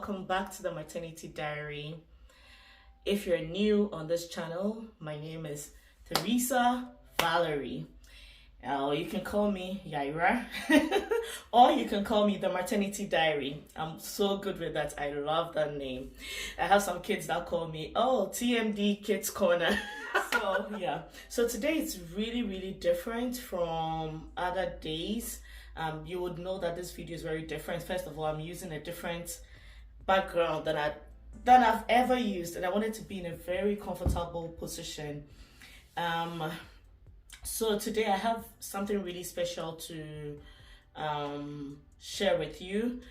welcome back to the Maternity Diary. If you're new on this channel, my name is Teresa Valerie. You can call me Yaira, or you can call me the Maternity Diary. I'm so good with that. I love that name. I have some kids that call me, TMD Kids Corner. So today it's really different from other days. You would know that this video is very different. First of all, I'm using a different background than I've ever used, and I wanted to be in a very comfortable position. So today I have something really special to share with you.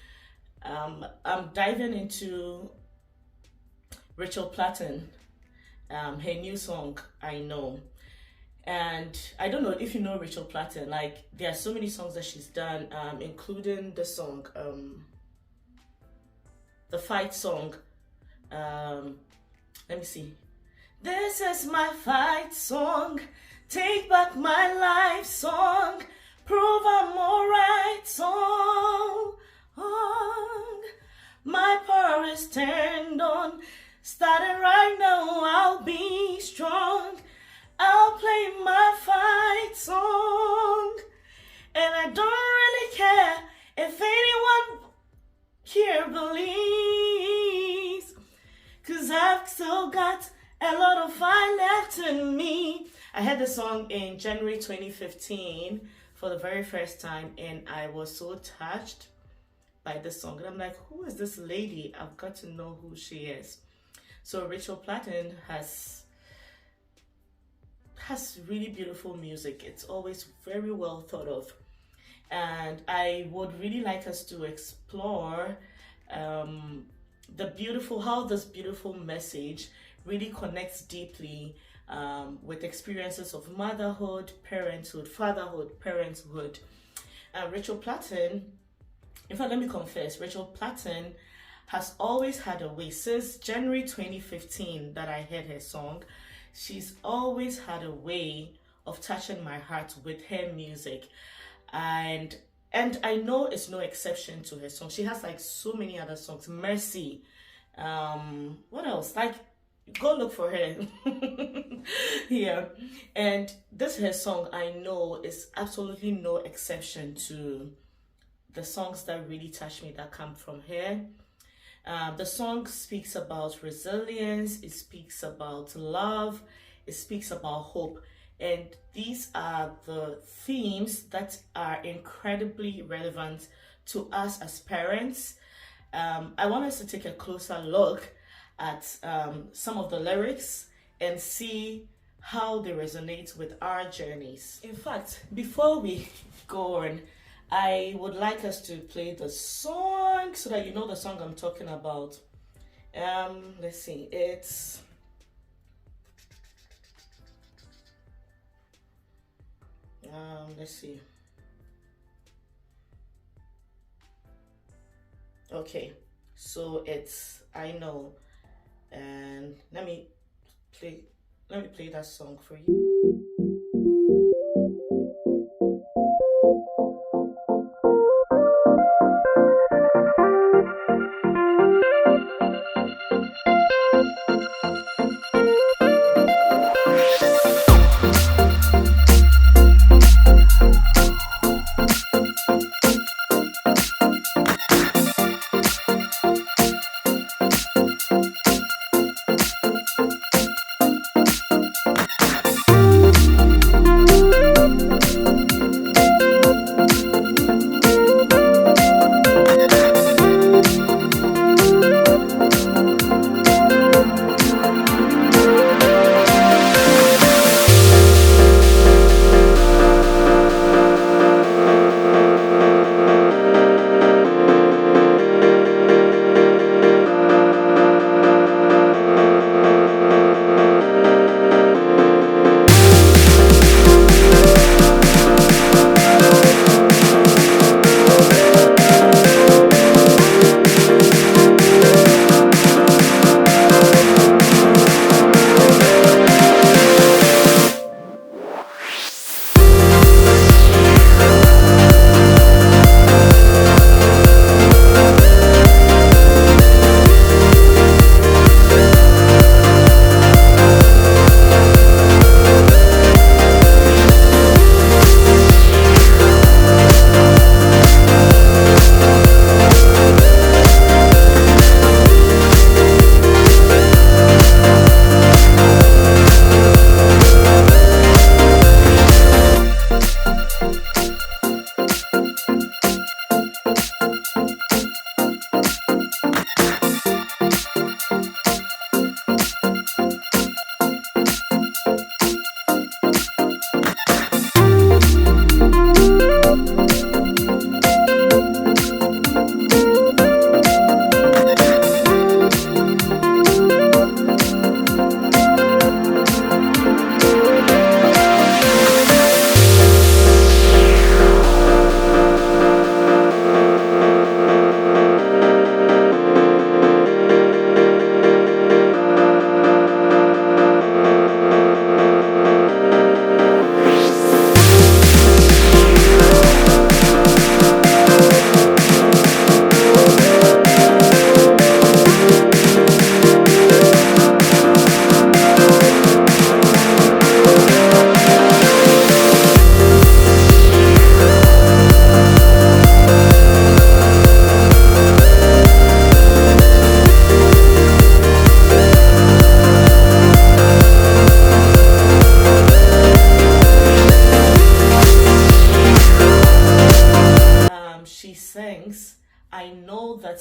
I'm diving into Rachel Platten, her new song, I Know. And I don't know if you know Rachel Platten. Like, there are so many songs that she's done, including the song, the fight song. Let me see. This is my fight song, take back my life song, prove I'm alright song. My power is turned on, starting right now, I'll be strong. I'll play my fight song, and I don't really care if anyone here believes, 'cause I've still got a lot of fight left in me. I heard the song in January 2015 for the very first time, and I was so touched by this song. And I'm like, who is this lady? I've got to know who she is. So Rachel Platten has really beautiful music. It's always very well thought of, and I would really like us to explore how this beautiful message really connects deeply with experiences of motherhood, parenthood, fatherhood, parenthood. Rachel Platten, in fact, let me confess, Rachel Platten has always had a way. Since January 2015 that I heard her song, she's always had a way of touching my heart with her music, and I know it's no exception to her song. She has like so many other songs. Mercy, what else? Like, go look for her. Yeah, and this her song, I Know, is absolutely no exception to the songs that really touch me that come from her. The song speaks about resilience, it speaks about love, it speaks about hope. And these are the themes that are incredibly relevant to us as parents. I want us to take a closer look at some of the lyrics and see how they resonate with our journeys. In fact, before we go on, I would like us to play the song so that you know the song I'm talking about. Let's see, it's let's see. Okay, so it's I Know, and let me play that song for you.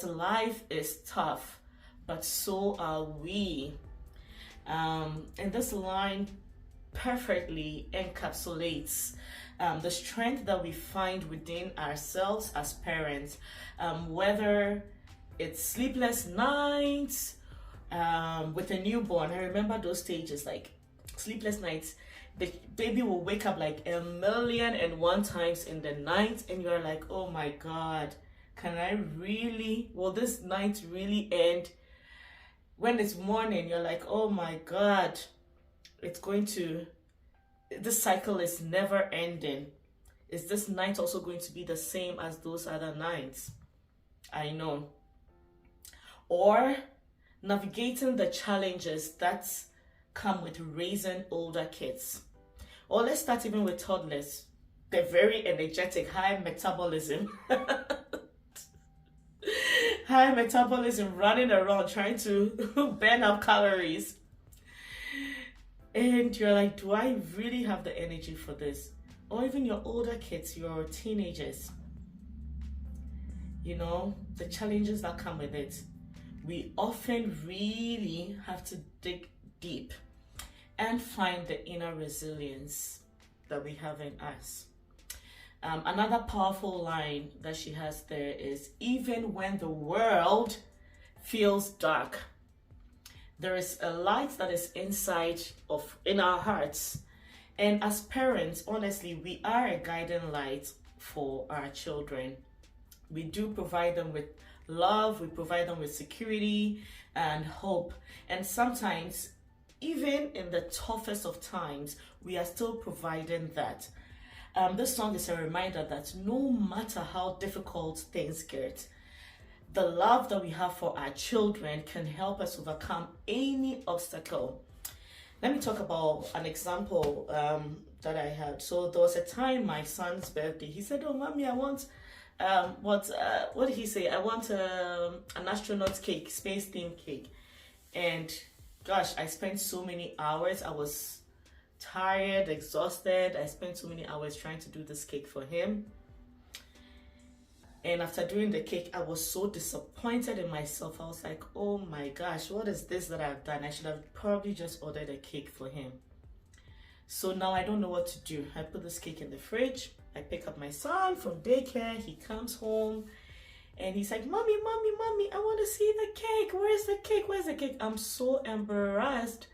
that life is tough, but so are we. And this line perfectly encapsulates the strength that we find within ourselves as parents, whether it's sleepless nights with a newborn. I remember those stages, like sleepless nights. The baby will wake up like 1,000,001 times in the night, and you're like, oh my God, can I really, will this night really end? When it's morning, you're like, oh my God, this cycle is never ending. Is this night also going to be the same as those other nights? I know. Or navigating the challenges that come with raising older kids. Or let's start even with toddlers. They're very energetic, high metabolism. High metabolism, running around trying to burn up calories. And you're like, do I really have the energy for this? Or even your older kids, your teenagers. You know, the challenges that come with it. We often really have to dig deep and find the inner resilience that we have in us. Another powerful line that she has there is, even when the world feels dark, there is a light that is in our hearts. And as parents, honestly, we are a guiding light for our children. We do provide them with love, we provide them with security and hope. And sometimes, even in the toughest of times, we are still providing that. This song is a reminder that no matter how difficult things get, the love that we have for our children can help us overcome any obstacle. Let me talk about an example that I had. So there was a time, my son's birthday, he said, oh mommy, I want what did he say? I want an astronaut cake, space themed cake. And gosh, I spent so many hours. I was tired, exhausted. I spent so many hours trying to do this cake for him. And after doing the cake, I was so disappointed in myself. I was like, oh my gosh, what is this that I've done? I should have probably just ordered a cake for him. So now I don't know what to do. I put this cake in the fridge. I pick up my son from daycare. He comes home and he's like, mommy, I want to see the cake. Where's the cake? Where's the cake? I'm so embarrassed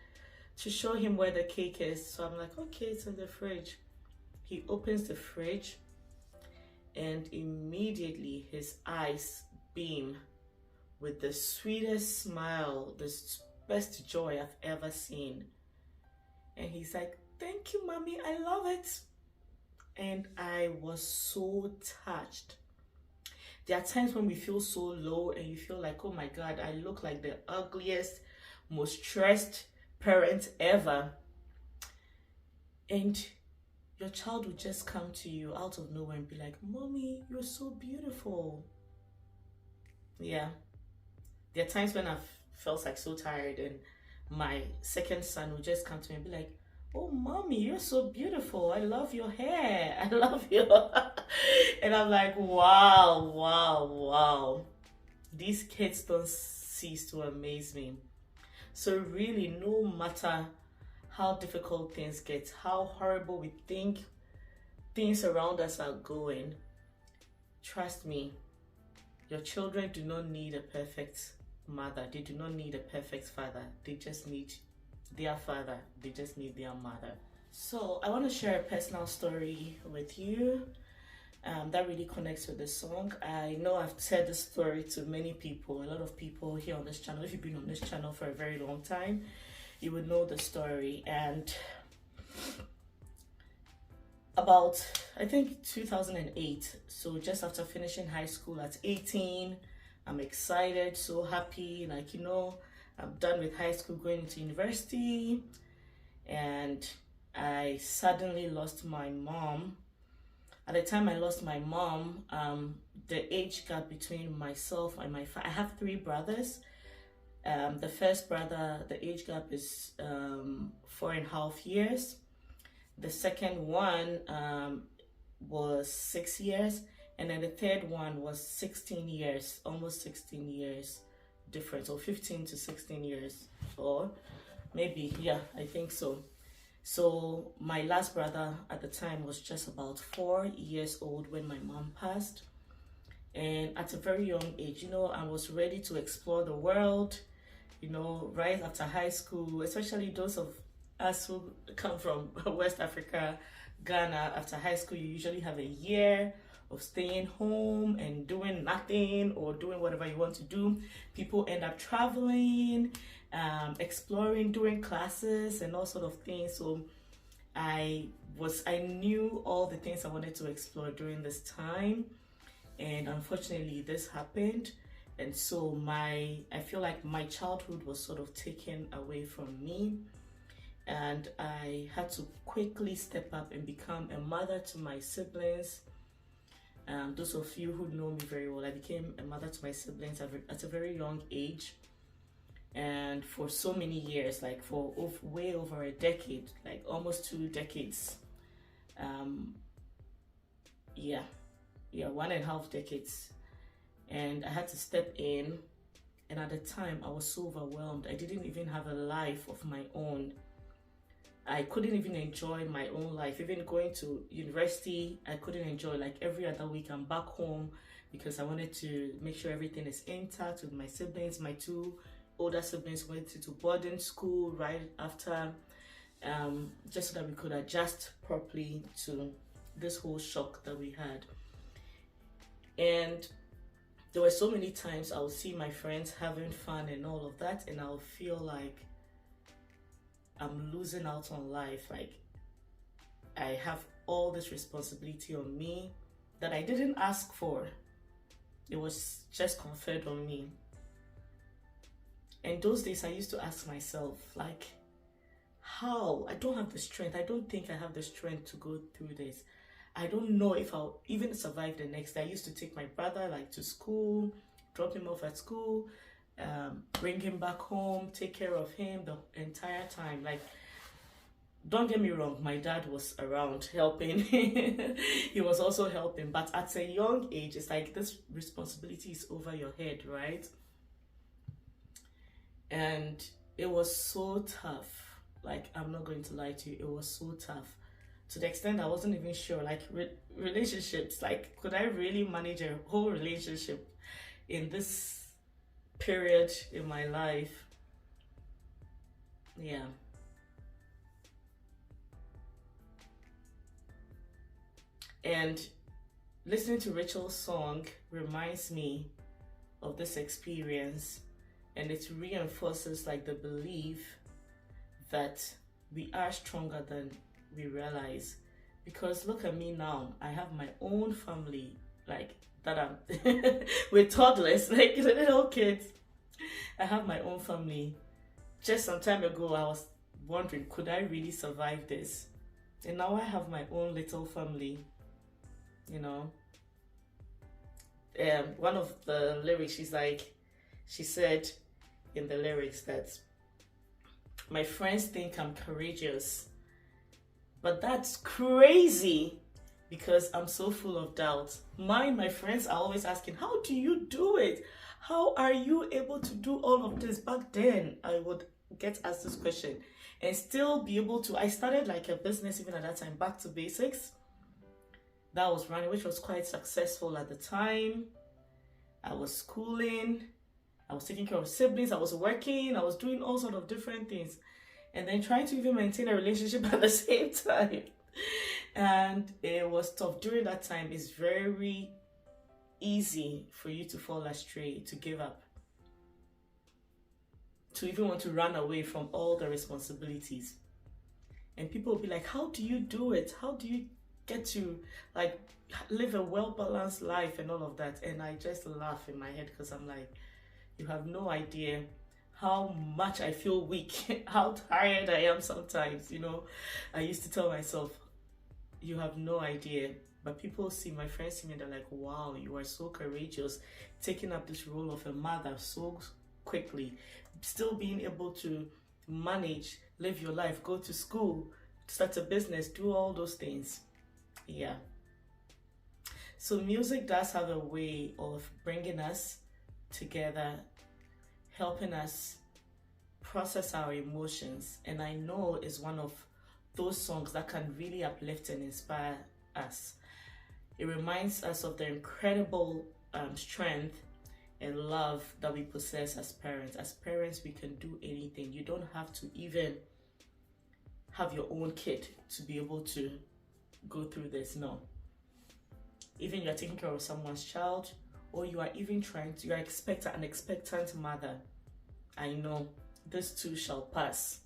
to show him where the cake is. So I'm like, okay, it's in the fridge. He opens the fridge and immediately his eyes beam with the sweetest smile, the best joy I've ever seen. And he's like, thank you, mommy, I love it. And I was so touched. There are times when we feel so low and you feel like, oh my God, I look like the ugliest, most stressed parent ever. And your child will just come to you out of nowhere and be like, mommy, you're so beautiful. Yeah. There are times when I've felt like so tired and my second son will just come to me and be like, oh mommy, you're so beautiful. I love your hair. I love you. And I'm like, wow. These kids don't cease to amaze me. So really, no matter how difficult things get, how horrible we think things around us are going, trust me, your children do not need a perfect mother. They do not need a perfect father. They just need their father. They just need their mother. So I want to share a personal story with you that really connects with the song. I know I've said this story to many people, a lot of people here on this channel. If you've been on this channel for a very long time, you would know the story. And about, I think 2008, so just after finishing high school at 18, I'm excited, so happy, like, you know, I'm done with high school, going into university, and I suddenly lost my mom. At the time I lost my mom, the age gap between myself and I have 3 brothers. The first brother, the age gap is 4.5 years. The second one was 6 years, And then the third one was 16 years, almost 16 years difference, or 15 to 16 years, or maybe, yeah, I think so. So my last brother at the time was just about 4 years old when my mom passed. And at a very young age, I was ready to explore the world, right after high school, especially those of us who come from West Africa, Ghana. After high school, you usually have a year of staying home and doing nothing or doing whatever you want to do. People end up traveling, exploring, doing classes and all sort of things. So I knew all the things I wanted to explore during this time, and unfortunately this happened. And so I feel like my childhood was sort of taken away from me, and I had to quickly step up and become a mother to my siblings. Those of you who know me very well, I became a mother to my siblings at a very young age, and for so many years, like for way over a decade, like almost 2 decades. Yeah, 1.5 decades. And I had to step in, and at the time I was so overwhelmed. I didn't even have a life of my own. I couldn't even enjoy my own life. Even going to university, I couldn't enjoy. Like every other week I'm back home because I wanted to make sure everything is intact with my siblings. My two older siblings went to boarding school right after, just so that we could adjust properly to this whole shock that we had. And there were so many times I would see my friends having fun and all of that, and I'll feel like I'm losing out on life. Like I have all this responsibility on me that I didn't ask for. It was just conferred on me. And those days I used to ask myself, like, how? I don't have the strength. I don't think I have the strength to go through this. I don't know if I'll even survive the next day. I used to take my brother to school, drop him off at school, bring him back home, take care of him the entire time. Like, don't get me wrong, my dad was around helping. He was also helping, but at a young age, it's like this responsibility is over your head, right? And it was so tough. Like, I'm not going to lie to you, it was so tough. To the extent I wasn't even sure, like relationships, like could I really manage a whole relationship in this period in my life? Yeah. And listening to Rachel's song reminds me of this experience, and it reinforces like the belief that we are stronger than we realize. Because look at me now, I have my own family, like that I'm with toddlers, like little kids. I have my own family. Just some time ago I was wondering, could I really survive this? And now I have my own little family, one of the lyrics, she said in the lyrics that my friends think I'm courageous, but that's crazy because I'm so full of doubt. My friends are always asking, how do you do it? How are you able to do all of this? Back then, I would get asked this question and still be able to. I started like a business even at that time, Back to Basics, that was running, which was quite successful at the time. I was schooling, I was taking care of siblings, I was working, I was doing all sorts of different things, and then trying to even maintain a relationship at the same time. And it was tough. During that time, it's very easy for you to fall astray, to give up, to even want to run away from all the responsibilities. And people will be like, how do you do it? How do you get to like live a well-balanced life and all of that? And I just laugh in my head because I'm like, you have no idea how much I feel weak, how tired I am sometimes, I used to tell myself, you have no idea. But people see, my friends see me, they're like, wow, you are so courageous, taking up this role of a mother so quickly, still being able to manage, live your life, go to school, start a business, do all those things. Yeah. So music does have a way of bringing us together, helping us process our emotions, and I know it's one of those songs that can really uplift and inspire us. It reminds us of the incredible strength and love that we possess as parents. As parents, we can do anything. You don't have to even have your own kid to be able to go through this. No. Even you're taking care of someone's child, or you are even you're an expectant mother. I know this too shall pass.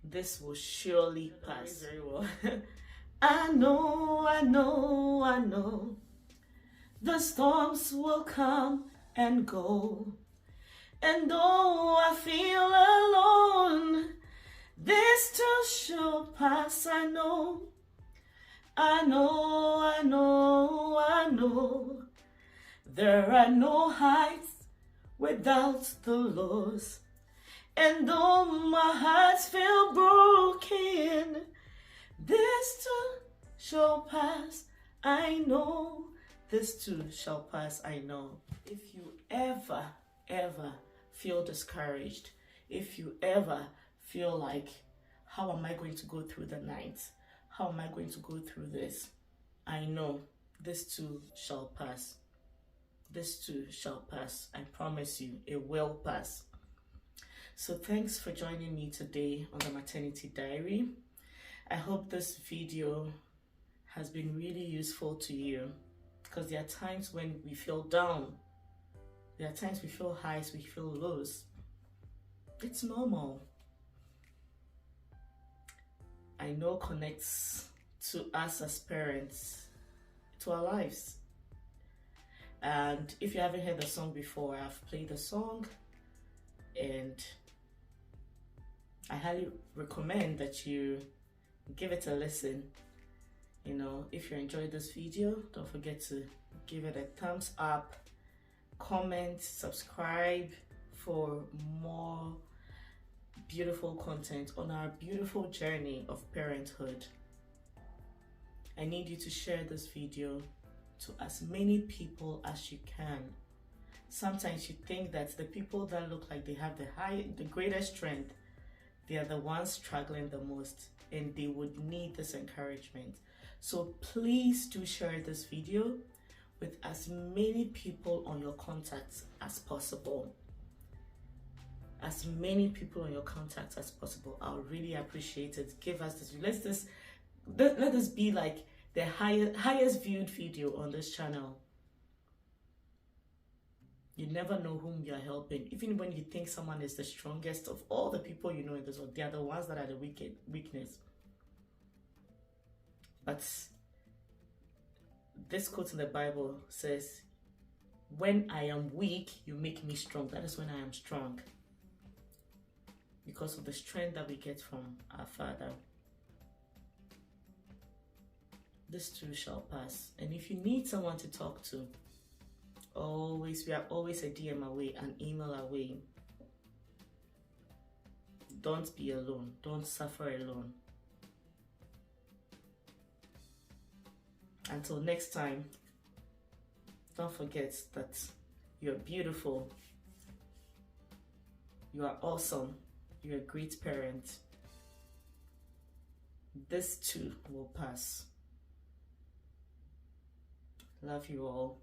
This will surely pass. Very well. I know. The storms will come and go. And though I feel alone, this too shall pass. I know. There are no heights without the lows. And though my heart feel broken, this too shall pass. I know. This too shall pass. I know. If you ever feel discouraged, if you ever feel like, how am I going to go through the night? How am I going to go through this? I know this too shall pass. This too shall pass. I promise you, it will pass. So thanks for joining me today on the Maternity Diary. I hope this video has been really useful to you, because there are times when we feel down. There are times we feel highs, we feel lows. It's normal. I know connects to us as parents, to our lives. And if you haven't heard the song before, I've played the song, and I highly recommend that you give it a listen. You know, if you enjoyed this video, don't forget to give it a thumbs up, comment, subscribe for more beautiful content on our beautiful journey of parenthood. I need you to share this video to as many people as you can. Sometimes you think that the people that look like they have the greatest strength, they are the ones struggling the most, and they would need this encouragement. So please do share this video with as many people on your contacts as possible. As many people on your contacts as possible. I'll really appreciate it. Give us this. Let this be like the highest viewed video on this channel. You never know whom you're helping. Even when you think someone is the strongest of all the people you know in this world, they are the ones that are the weakness. But this quote in the Bible says, when I am weak, you make me strong. That is when I am strong. Because of the strength that we get from our Father. This too shall pass. And if you need someone to talk to, we are always a DM away, an email away. Don't be alone. Don't suffer alone. Until next time, don't forget that you're beautiful. You are awesome. You're a great parent. This too will pass. Love you all.